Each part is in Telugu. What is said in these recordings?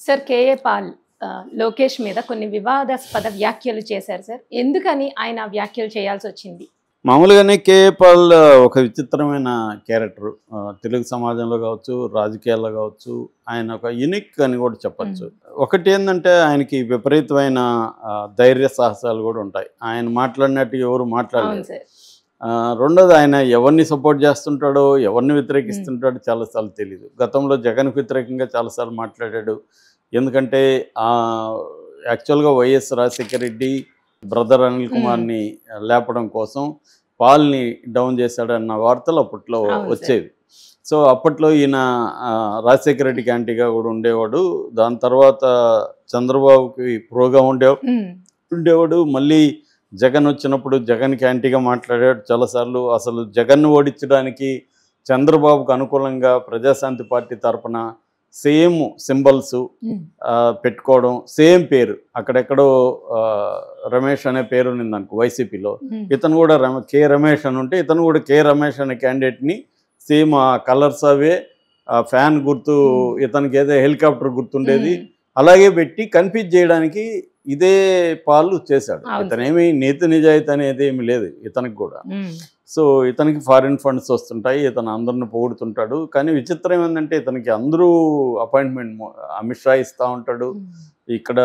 సార్ కేఏ పాల్ లోకేష్ మీద కొన్ని వివాదాస్పద వ్యాఖ్యలు చేశారు సార్. ఎందుకని ఆయన ఆ వ్యాఖ్యలు చేయాల్సి వచ్చింది? మామూలుగానే కేఏ పాల్ ఒక విచిత్రమైన క్యారెక్టర్. తెలుగు సమాజంలో కావచ్చు, రాజకీయాల్లో కావచ్చు, ఆయన ఒక యూనిక్ అని కూడా చెప్పచ్చు. ఒకటి ఏంటంటే ఆయనకి విపరీతమైన ధైర్య సాహసాలు కూడా ఉంటాయి. ఆయన మాట్లాడినట్టు ఎవరు అవును మాట్లాడలేదు. సార్. రెండోది ఆయన ఎవరిని సపోర్ట్ చేస్తుంటాడో, ఎవరిని వ్యతిరేకిస్తుంటాడో చాలాసార్లు తెలియదు. గతంలో జగన్కి వ్యతిరేకంగా చాలాసార్లు మాట్లాడాడు. ఎందుకంటే యాక్చువల్గా వైఎస్ రాజశేఖర రెడ్డి బ్రదర్ అనిల్ కుమార్ని లేపడం కోసం పాల్ని డౌన్ చేశాడన్న వార్తలు అప్పట్లో అవును సార్. వచ్చేవి. సో అప్పట్లో ఈయన రాజశేఖర రెడ్డికి యాంటీగా కూడా ఉండేవాడు. దాని తర్వాత చంద్రబాబుకి ప్రోగా ఉండేవాడు. మళ్ళీ జగన్ వచ్చినప్పుడు జగన్కి యాంటీగా మాట్లాడాడు చాలాసార్లు. అసలు జగన్ను ఓడించడానికి చంద్రబాబుకు అనుకూలంగా ప్రజాశాంతి పార్టీ తరపున సేమ్ సింబల్స్ పెట్టుకోవడం, సేమ్ పేరు. అక్కడెక్కడో రమేష్ అనే పేరు ఉన్నింది అనుకో వైసీపీలో, ఇతను కూడా కే రమేష్ అని ఉంటే ఇతను కూడా కే రమేష్ అనే క్యాండిడేట్ని సేమ్ ఆ కలర్స్ అవే, ఆ ఫ్యాన్ గుర్తు, ఇతనికి ఏదో హెలికాప్టర్ గుర్తుండేది అలాగే పెట్టి కన్ఫ్యూజ్ చేయడానికి ఇదే పాలు చేశాడు. ఇతనేమి నీతి నిజాయితీ అనేది ఏమి లేదు ఇతనికి కూడా. సో ఇతనికి ఫారిన్ ఫండ్స్ వస్తుంటాయి, ఇతను అందరిని పొగుడుతుంటాడు. కానీ విచిత్రం ఏంటంటే ఇతనికి అందరూ అపాయింట్మెంట్ అమిత్ షా ఇస్తూ ఉంటాడు. ఇక్కడ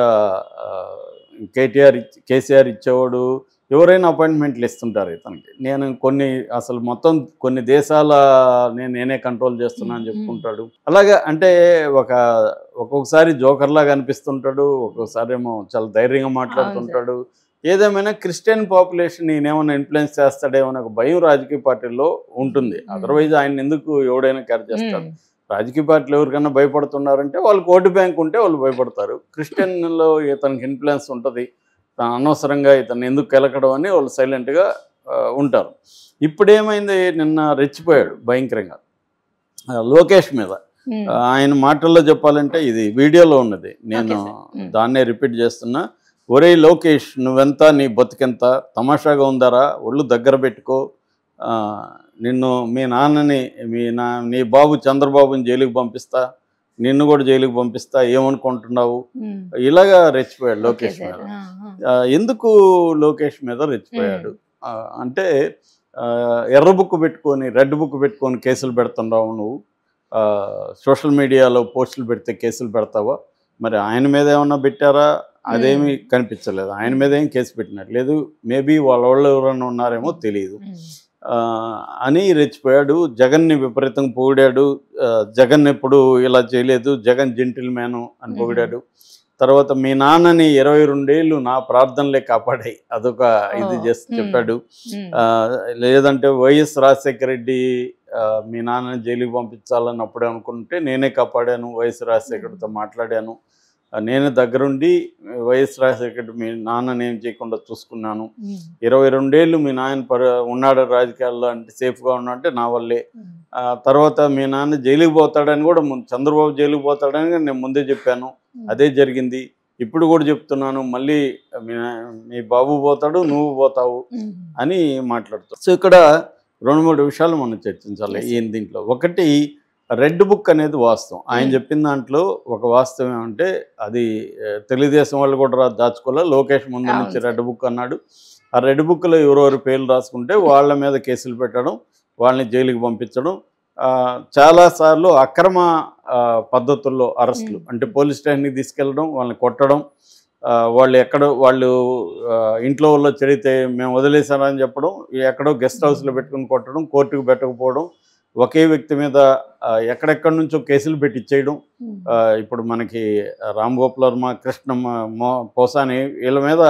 కేసీఆర్ ఇచ్చేవాడు, ఎవరైనా అపాయింట్మెంట్లు ఇస్తుంటారు ఇతనికి. నేను అసలు మొత్తం కొన్ని దేశాల నేనే కంట్రోల్ చేస్తున్నా అని చెప్పుకుంటాడు. అలాగే అంటే ఒక్కొక్కసారి జోకర్లాగా అనిపిస్తుంటాడు, ఒక్కొక్కసారి ఏమో చాలా ధైర్యంగా మాట్లాడుతుంటాడు. ఏదేమైనా క్రిస్టియన్ పాపులేషన్ ఈయనేమైనా ఇన్ఫ్లుయెన్స్ చేస్తాడేమో ఒక భయం రాజకీయ పార్టీల్లో ఉంటుంది. అదర్వైజ్ ఆయన ఎందుకు ఎవడైనా క్యారీ చేస్తాడు. రాజకీయ పార్టీలు ఎవరికైనా భయపడుతున్నారంటే వాళ్ళకి ఓటు బ్యాంక్ ఉంటే వాళ్ళు భయపడతారు. క్రిస్టియన్లో ఇతనికి ఇన్ఫ్లుయెన్స్ ఉంటుంది, అనవసరంగా ఇతను ఎందుకు కెలకడం అని వాళ్ళు సైలెంట్గా ఉంటారు. ఇప్పుడేమైంది, నిన్న రెచ్చిపోయాడు భయంకరంగా లోకేష్ మీద. ఆయన మాటల్లో చెప్పాలంటే ఇది వీడియోలో ఉన్నది, నేను దాన్నే రిపీట్ చేస్తున్నా. ఒరే లోకేష్, నువ్వెంత, నీ బతుకెంత, తమాషాగా ఉందారా, ఒళ్ళు దగ్గర పెట్టుకో, నిన్ను మీ నాన్నని నీ బాబు చంద్రబాబుని జైలుకి పంపిస్తా, నిన్ను కూడా జైలుకి పంపిస్తా, ఏమనుకుంటున్నావు, ఇలాగా రెచ్చిపోయాడు లోకేష్ మీద. ఎందుకు లోకేష్ మీద రెచ్చిపోయాడు అంటే, ఎర్ర బుక్ పెట్టుకొని రెడ్ బుక్ పెట్టుకొని కేసులు పెడుతున్నావు నువ్వు, సోషల్ మీడియాలో పోస్టులు పెడితే కేసులు పెడతావా? మరి ఆయన మీద ఏమన్నా పెట్టారా? అదేమీ కనిపించలేదు. ఆయన మీద ఏం కేసు పెట్టినట్లేదు. మేబీ వాళ్ళు ఎవరైనా ఉన్నారేమో తెలియదు అని రెచ్చిపోయాడు. జగన్ని విపరీతంగా పొగిడాడు. జగన్ ఎప్పుడు ఇలా చేయలేదు, జగన్ జెంటిల్ మ్యాను అని పొగిడాడు. తర్వాత మీ నాన్నని 22 ఏళ్ళు నా ప్రార్థనలే కాపాడాయి, అదొక ఇది చెప్పాడు. లేదంటే వైఎస్ రాజశేఖర రెడ్డి మీ నాన్నని జైలుకి పంపించాలని అప్పుడే అనుకుంటే నేనే కాపాడాను, వైఎస్ రాజశేఖర్తో మాట్లాడాను, నేనే దగ్గరుండి వైఎస్ రాజశేఖర్ మీ నాన్నని ఏం చేయకుండా చూసుకున్నాను. 22 ఏళ్ళు మీ నాయన ఉన్నాడు రాజకీయాల్లో అంటే, సేఫ్గా ఉన్నా అంటే నా వల్లే. తర్వాత మీ నాన్న జైలుకి పోతాడని కూడా, చంద్రబాబు జైలుకి పోతాడని నేను ముందే చెప్పాను, అదే జరిగింది. ఇప్పుడు కూడా చెప్తున్నాను, మళ్ళీ మీ బాబు పోతాడు, నువ్వు పోతావు అని మాట్లాడుతావు. సో ఇక్కడ 2-3 విషయాలు మనం చర్చించాలి దీంట్లో. ఒకటి, రెడ్ బుక్ అనేది వాస్తవం. ఆయన చెప్పిన దాంట్లో ఒక వాస్తవం ఏమంటే, అది తెలుగుదేశం వాళ్ళు కూడా దాచుకోలే. లోకేష్ ముందు నుంచి రెడ్ బుక్ అన్నాడు. ఆ రెడ్ బుక్లో ఎవరెవరు పేర్లు రాసుకుంటే వాళ్ళ మీద కేసులు పెట్టడం, వాళ్ళని జైలుకి పంపించడం, చాలాసార్లు అక్రమ పద్ధతుల్లో అరెస్టులు, అంటే పోలీస్ స్టేషన్కి తీసుకెళ్ళడం, వాళ్ళని కొట్టడం, వాళ్ళు ఇంట్లో వాళ్ళు చెడితే మేము వదిలేసామని చెప్పడం, ఎక్కడో గెస్ట్ హౌస్లో పెట్టుకుని కొట్టడం, కోర్టుకు పెట్టకపోవడం, ఒకే వ్యక్తి మీద ఎక్కడెక్కడి నుంచో కేసులు పెట్టి ఇచ్చేయడం. ఇప్పుడు మనకి రామ్ గోపాల్ వర్మ, కృష్ణమ్మ, పోసాని, వీళ్ళ మీద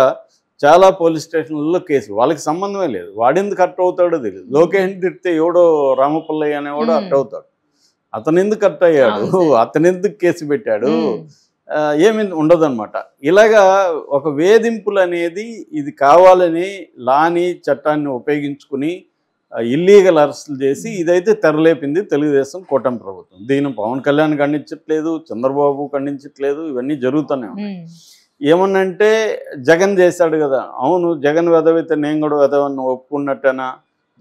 చాలా పోలీస్ స్టేషన్లలో కేసులు, వాళ్ళకి సంబంధమే లేదు. వాడెందుకు అట్ అవుతాడో తెలియదు. లోకేష్ తిడితే ఎవడో రామపుల్లయ్య అనేవాడు అట్ అవుతాడు, అతను ఎందుకు అట్ అయ్యాడు, అతను ఎందుకు కేసు పెట్టాడు, ఏమి ఉండదన్నమాట. ఇలాగా ఒక వేధింపులు అనేది, ఇది కావాలని లాని చట్టాన్ని ఉపయోగించుకుని ఇల్లీగల్ అరెస్టులు చేసి ఇదైతే తెరలేపింది తెలుగుదేశం కూటమి ప్రభుత్వం. దీన్ని పవన్ కళ్యాణ్ ఖండించట్లేదు, చంద్రబాబు ఖండించట్లేదు, ఇవన్నీ జరుగుతూనే ఉన్నాయి. ఏమన్నంటే జగన్ చేశాడు కదా, అవును జగన్ వెధవైతే నేను కూడా వెధవని ఒప్పుకున్నట్టేనా,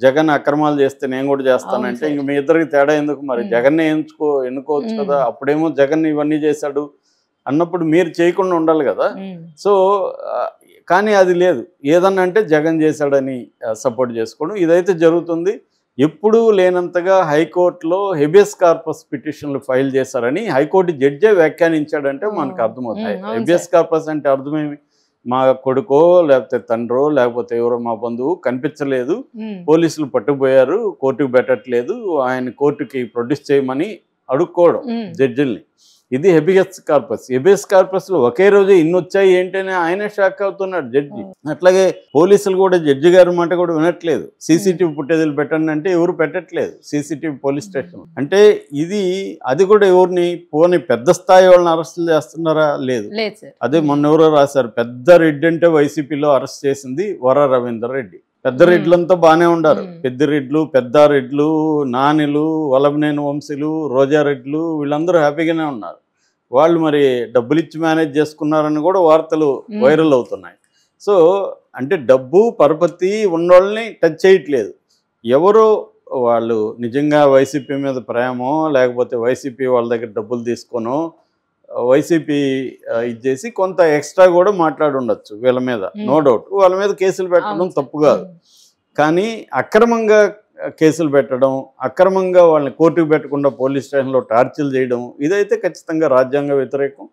జగన్ అక్రమాలు చేస్తే నేను కూడా చేస్తానంటే ఇంక మీ ఇద్దరికి తేడా ఎందుకు? మరి జగన్నే ఎన్నుకోవచ్చు కదా. అప్పుడేమో జగన్ ఇవన్నీ చేశాడు, అన్నప్పుడు మీరు చేయకుండా ఉండాలి కదా. సో కానీ అది లేదు, ఏదన్నా అంటే జగన్ చేశాడని సపోర్ట్ చేసుకోవడం ఇదైతే జరుగుతుంది. ఎప్పుడూ లేనంతగా హైకోర్టులో హెబియస్ కార్పస్ పిటిషన్లు ఫైల్ చేశారని హైకోర్టు జడ్జే వ్యాఖ్యానించాడంటే మనకు అర్థమవుతాయి. హెబియస్ కార్పస్ అంటే అర్థమేమి, మా కొడుకో లేకపోతే తండ్రో లేకపోతే ఎవరో మా బంధువు కనిపించలేదు, పోలీసులు పట్టుకుపోయారు, కోర్టుకు పెట్టట్లేదు, ఆయన కోర్టుకి ప్రొడ్యూస్ చేయమని అడుక్కోవడం జడ్జిల్ని, ఇది హెబియస్ కార్పస్. హెబియస్ కార్పస్ లో ఒకే రోజు ఇన్ని వచ్చాయి ఏంటనే ఆయనే షాక్ అవుతున్నాడు జడ్జి. అట్లాగే పోలీసులు కూడా జడ్జి గారి మాట కూడా వినట్లేదు. సీసీటీవీ ఫుటేజీలు పెట్టండి అంటే ఎవరు పెట్టట్లేదు సీసీటీవీ పోలీస్ స్టేషన్. అంటే ఇది అది కూడా ఎవరిని పోనీ పెద్ద స్థాయి వాళ్ళని అరెస్టులు చేస్తున్నారా, లేదు. అదే మొన్న ఎవరో రాశారు, పెద్ద రెడ్డి అంటే వైసీపీలో అరెస్ట్ చేసింది వర రవీందర్ రెడ్డి. పెద్ద రెడ్లంతా బాగానే ఉండారు, పెద్దిరెడ్లు, పెద్దారెడ్లు, నానిలు, వలభనేని వంశీలు, రోజారెడ్లు, వీళ్ళందరూ హ్యాపీగానే ఉన్నారు. వాళ్ళు మరి డబ్బులు ఇచ్చి మేనేజ్ చేసుకున్నారని కూడా వార్తలు వైరల్ అవుతున్నాయి. సో అంటే డబ్బు పరపతి ఉన్నోళ్ళని టచ్ చేయట్లేదు. ఎవరో వాళ్ళు నిజంగా వైసీపీ మీద ప్రేమో లేకపోతే వైసీపీ వాళ్ళ దగ్గర డబ్బులు తీసుకోనో వైసీపీ ఇది చేసి కొంత ఎక్స్ట్రా కూడా మాట్లాడి ఉండొచ్చు వీళ్ళ మీద, నో డౌట్. వాళ్ళ మీద కేసులు పెట్టడం తప్పు కాదు, కానీ అక్రమంగా కేసులు పెట్టడం, అక్రమంగా వాళ్ళని కోర్టుకు పెట్టకుండా పోలీస్ స్టేషన్లో టార్చర్లు చేయడం ఇదైతే ఖచ్చితంగా రాజ్యాంగ వ్యతిరేకం.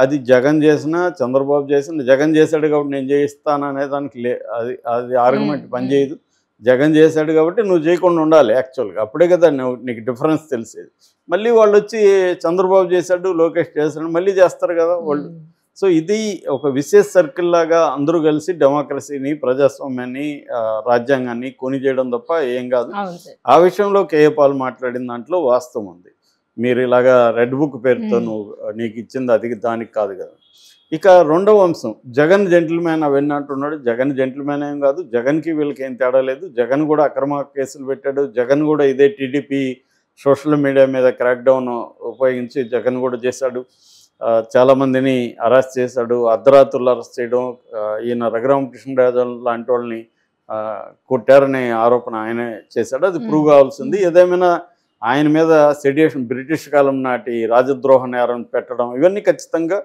అది జగన్ చేసినా చంద్రబాబు చేసినా, జగన్ చేశాడు కాబట్టి నేను చేయిస్తాను అనే దానికి అది ఆర్గ్యుమెంట్ పనిచేయదు. జగన్ చేశాడు కాబట్టి నువ్వు చేయకుండా ఉండాలి యాక్చువల్గా, అప్పుడే కదా నీకు డిఫరెన్స్ తెలిసేది. మళ్ళీ వాళ్ళు వచ్చి చంద్రబాబు చేశాడు, లోకేష్ చేశాడు మళ్ళీ చేస్తారు కదా వాళ్ళు. సో ఇది ఒక విశేష సర్కిల్ లాగా అందరూ కలిసి డెమోక్రసీని, ప్రజాస్వామ్యాన్ని, రాజ్యాంగాన్ని కొని చేయడం తప్ప ఏం కాదు. ఆ విషయంలో కేఏ పాల్ మాట్లాడిన దాంట్లో వాస్తవం ఉంది. మీరు ఇలాగా రెడ్ బుక్ పేరుతో నువ్వు నీకు ఇచ్చింది అది దానికి కాదు కదా. ఇక రెండవ అంశం, జగన్ జెంటిల్మ్యాన్ అవన్నీ అంటున్నాడు. జగన్ జెంటిల్మ్యాన్ ఏం కాదు, జగన్కి వీళ్ళకి ఏం తేడా లేదు. జగన్ కూడా అక్రమ కేసులు పెట్టాడు. జగన్ కూడా ఇదే టీడీపీ సోషల్ మీడియా మీద క్రాక్ డౌన్ ఉపయోగించి జగన్ కూడా చేశాడు. చాలామందిని అరెస్ట్ చేశాడు, అర్ధరాత్రులు అరెస్ట్ చేయడం, ఈయన రఘురామకృష్ణరాజు లాంటి వాళ్ళని కొట్టారనే ఆరోపణ ఆయనే చేశాడు. అది ప్రూవ్ కావాల్సింది. ఏదేమైనా ఆయన మీద సెడియేషన్, బ్రిటిష్ కాలం నాటి రాజద్రోహ నేరం పెట్టడం ఇవన్నీ ఖచ్చితంగా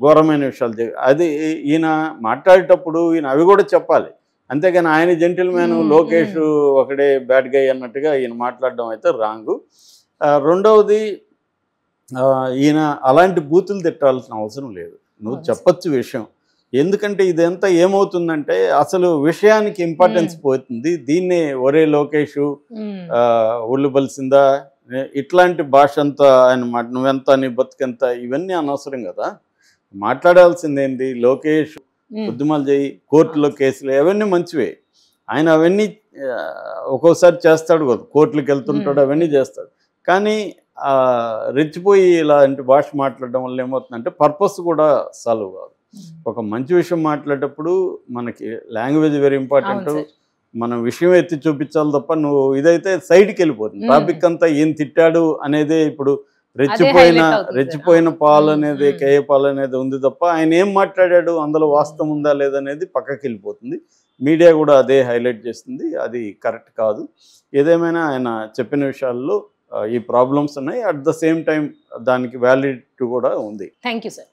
ఘోరమైన విషయాలు. అది ఈయన మాట్లాడేటప్పుడు ఈయన అవి కూడా చెప్పాలి, అంతేగాని ఆయన జెంటిల్మ్యాన్ లోకేష్ ఒకడే బ్యాడ్ గై అన్నట్టుగా ఈయన మాట్లాడడం అయితే రాంగు. రెండవది, ఈయన అలాంటి బూతులు తిట్టాల్సిన అవసరం లేదు, నువ్వు చెప్పచ్చు విషయం. ఎందుకంటే ఇదంతా ఏమవుతుందంటే అసలు విషయానికి ఇంపార్టెన్స్ పోతుంది. దీన్నే ఒరే లోకేష్ ఒళ్ళు బలిసిందా ఇట్లాంటి భాష అంతా ఆయన నువ్వెంత నీ బతుకెంత ఇవన్నీ అనవసరం కదా. మాట్లాడాల్సిందేంటి, లోకేష్ ఉద్యమాలు చేయి, కోర్టులో కేసులు అవన్నీ మంచివే, ఆయన అవన్నీ ఒక్కోసారి చేస్తాడు కదా, కోర్టులకు వెళ్తుంటాడు, అవన్నీ చేస్తాడు. కానీ రెచ్చిపోయి ఇలాంటి భాష మాట్లాడడం వల్ల ఏమవుతుందంటే పర్పస్ కూడా సాల్వ్ కాదు. ఒక మంచి విషయం మాట్లాడేటప్పుడు మనకి లాంగ్వేజ్ వెరీ ఇంపార్టెంట్, మనం విషయం ఎత్తి చూపించాలి తప్ప నువ్వు ఇదైతే సైడ్కి వెళ్ళిపోతుంది. టాపిక్ అంతా ఏం తిట్టాడు అనేదే ఇప్పుడు రెచ్చిపోయిన పాల్ అనేది, కేఏ పాల్ అనేది ఉంది తప్ప ఆయన ఏం మాట్లాడాడు అందులో వాస్తవం ఉందా లేదనేది పక్కకి వెళ్ళిపోతుంది. మీడియా కూడా అదే హైలైట్ చేస్తుంది, అది కరెక్ట్ కాదు. ఏదేమైనా ఆయన చెప్పిన విషయాల్లో ఈ ప్రాబ్లమ్స్ ఉన్నాయి, అట్ ద సేమ్ టైం దానికి వ్యాలిడిటీ కూడా ఉంది. Thank you sir.